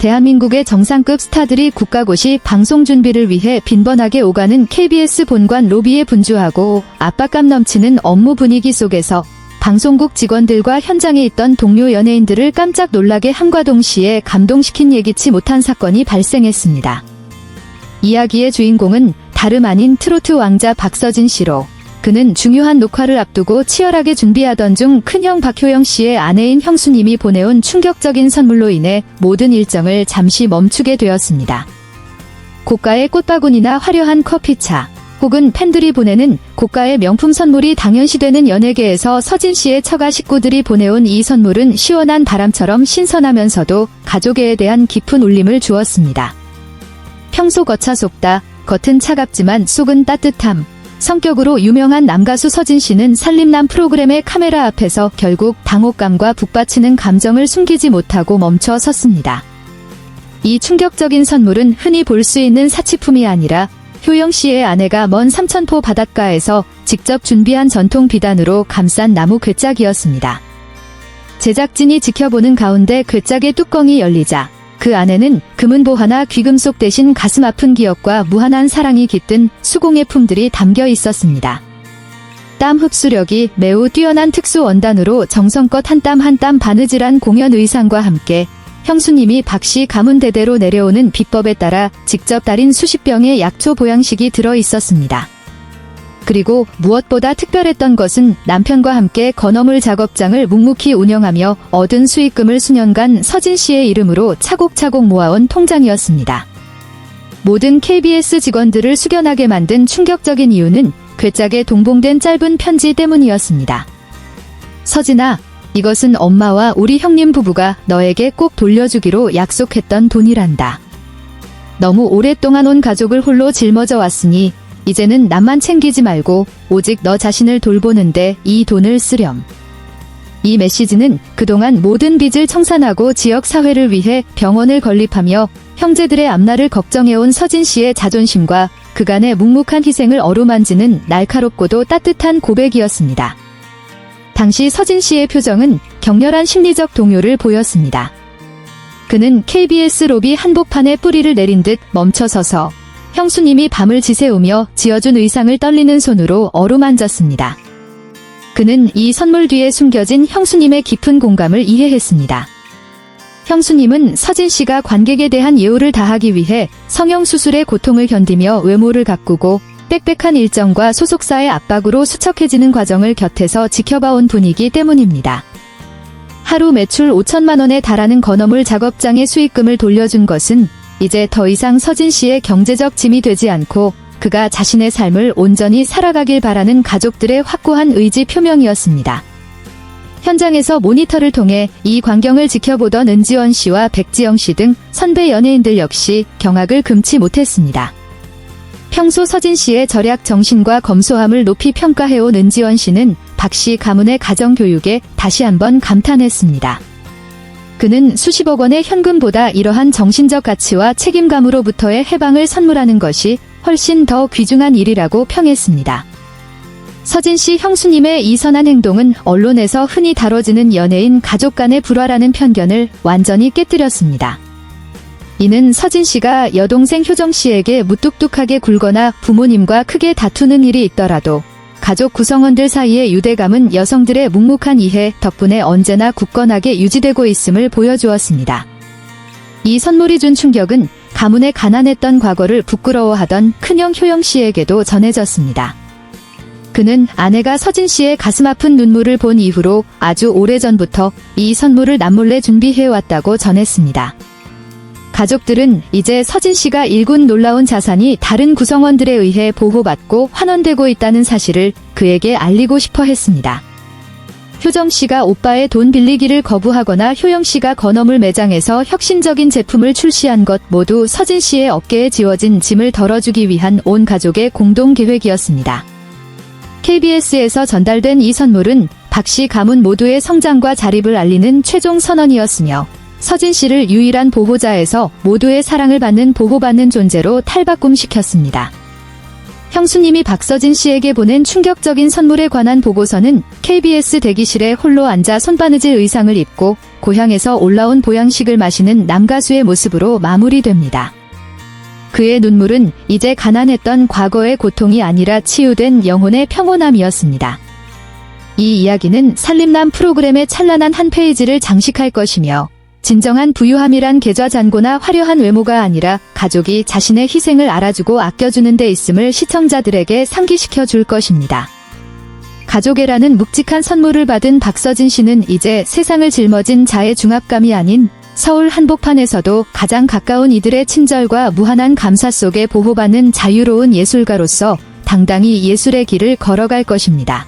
대한민국의 정상급 스타들이 국가고시 방송 준비를 위해 빈번하게 오가는 KBS 본관 로비에 분주하고 압박감 넘치는 업무 분위기 속에서 방송국 직원들과 현장에 있던 동료 연예인들을 깜짝 놀라게 함과 동시에 감동시킨 예기치 못한 사건이 발생했습니다. 이야기의 주인공은 다름 아닌 트로트 왕자 박서진 씨로, 그는 중요한 녹화를 앞두고 치열하게 준비하던 중 큰형 박효영 씨의 아내인 형수님이 보내온 충격적인 선물로 인해 모든 일정을 잠시 멈추게 되었습니다. 고가의 꽃바구니나 화려한 커피차, 혹은 팬들이 보내는 고가의 명품 선물이 당연시되는 연예계에서 서진 씨의 처가 식구들이 보내온 이 선물은 시원한 바람처럼 신선하면서도 가족애에 대한 깊은 울림을 주었습니다. 평소 겉차 속다, 겉은 차갑지만 속은 따뜻함. 성격으로 유명한 남가수 서진 씨는 살림남 프로그램의 카메라 앞에서 결국 당혹감과 북받치는 감정을 숨기지 못하고 멈춰 섰습니다. 이 충격적인 선물은 흔히 볼 수 있는 사치품이 아니라 효영 씨의 아내가 먼 삼천포 바닷가에서 직접 준비한 전통 비단으로 감싼 나무 괴짝이었습니다. 제작진이 지켜보는 가운데 괴짝의 뚜껑이 열리자 그 안에는 금은보화나 귀금속 대신 가슴 아픈 기억과 무한한 사랑이 깃든 수공예 품들이 담겨 있었습니다. 땀 흡수력이 매우 뛰어난 특수 원단으로 정성껏 한 땀 한 땀 바느질한 공연 의상과 함께 형수님이 박씨 가문 대대로 내려오는 비법에 따라 직접 달인 수십 병의 약초 보양식이 들어 있었습니다. 그리고 무엇보다 특별했던 것은 남편과 함께 건어물 작업장을 묵묵히 운영하며 얻은 수익금을 수년간 서진 씨의 이름으로 차곡차곡 모아온 통장이었습니다. 모든 KBS 직원들을 숙연하게 만든 충격적인 이유는 괴짝에 동봉된 짧은 편지 때문이었습니다. 서진아, 이것은 엄마와 우리 형님 부부가 너에게 꼭 돌려주기로 약속했던 돈이란다. 너무 오랫동안 온 가족을 홀로 짊어져 왔으니 이제는 남만 챙기지 말고 오직 너 자신을 돌보는데 이 돈을 쓰렴. 이 메시지는 그동안 모든 빚을 청산하고 지역사회를 위해 병원을 건립하며 형제들의 앞날을 걱정해온 서진 씨의 자존심과 그간의 묵묵한 희생을 어루만지는 날카롭고도 따뜻한 고백이었습니다. 당시 서진 씨의 표정은 격렬한 심리적 동요를 보였습니다. 그는 KBS 로비 한복판에 뿌리를 내린 듯 멈춰서서 형수님이 밤을 지새우며 지어준 의상을 떨리는 손으로 어루만졌습니다. 그는 이 선물 뒤에 숨겨진 형수님의 깊은 공감을 이해했습니다. 형수님은 서진 씨가 관객에 대한 예우를 다하기 위해 성형수술의 고통을 견디며 외모를 가꾸고 빽빽한 일정과 소속사의 압박으로 수척해지는 과정을 곁에서 지켜봐온 분이기 때문입니다. 하루 매출 5천만 원에 달하는 건어물 작업장의 수익금을 돌려준 것은 이제 더 이상 서진 씨의 경제적 짐이 되지 않고 그가 자신의 삶을 온전히 살아가길 바라는 가족들의 확고한 의지 표명이었습니다. 현장에서 모니터를 통해 이 광경을 지켜보던 은지원 씨와 백지영 씨 등 선배 연예인들 역시 경악을 금치 못했습니다. 평소 서진 씨의 절약 정신과 검소함을 높이 평가해온 은지원 씨는 박씨 가문의 가정교육에 다시 한번 감탄했습니다. 그는 수십억 원의 현금보다 이러한 정신적 가치와 책임감으로부터의 해방을 선물하는 것이 훨씬 더 귀중한 일이라고 평했습니다. 서진 씨 형수님의 이 선한 행동은 언론에서 흔히 다뤄지는 연예인 가족 간의 불화라는 편견을 완전히 깨뜨렸습니다. 이는 서진 씨가 여동생 효정 씨에게 무뚝뚝하게 굴거나 부모님과 크게 다투는 일이 있더라도 가족 구성원들 사이의 유대감은 여성들의 묵묵한 이해 덕분에 언제나 굳건하게 유지되고 있음을 보여주었습니다. 이 선물이 준 충격은 가문의 가난했던 과거를 부끄러워하던 큰형 효영 씨에게도 전해졌습니다. 그는 아내가 서진 씨의 가슴 아픈 눈물을 본 이후로 아주 오래전부터 이 선물을 남몰래 준비해왔다고 전했습니다. 가족들은 이제 서진 씨가 일군 놀라운 자산이 다른 구성원들에 의해 보호받고 환원되고 있다는 사실을 그에게 알리고 싶어 했습니다. 효정 씨가 오빠의 돈 빌리기를 거부하거나 효영 씨가 건어물 매장에서 혁신적인 제품을 출시한 것 모두 서진 씨의 어깨에 지워진 짐을 덜어주기 위한 온 가족의 공동 계획이었습니다. KBS에서 전달된 이 선물은 박씨 가문 모두의 성장과 자립을 알리는 최종 선언이었으며 서진 씨를 유일한 보호자에서 모두의 사랑을 받는 보호받는 존재로 탈바꿈시켰습니다. 형수님이 박서진 씨에게 보낸 충격적인 선물에 관한 보고서는 KBS 대기실에 홀로 앉아 손바느질 의상을 입고 고향에서 올라온 보양식을 마시는 남가수의 모습으로 마무리됩니다. 그의 눈물은 이제 가난했던 과거의 고통이 아니라 치유된 영혼의 평온함이었습니다. 이 이야기는 살림남 프로그램의 찬란한 한 페이지를 장식할 것이며, 진정한 부유함이란 계좌잔고나 화려한 외모가 아니라 가족이 자신의 희생을 알아주고 아껴주는 데 있음을 시청자들에게 상기시켜 줄 것입니다. 가족애라는 묵직한 선물을 받은 박서진 씨는 이제 세상을 짊어진 자의 중압감이 아닌 서울 한복판에서도 가장 가까운 이들의 친절과 무한한 감사 속에 보호받는 자유로운 예술가로서 당당히 예술의 길을 걸어갈 것입니다.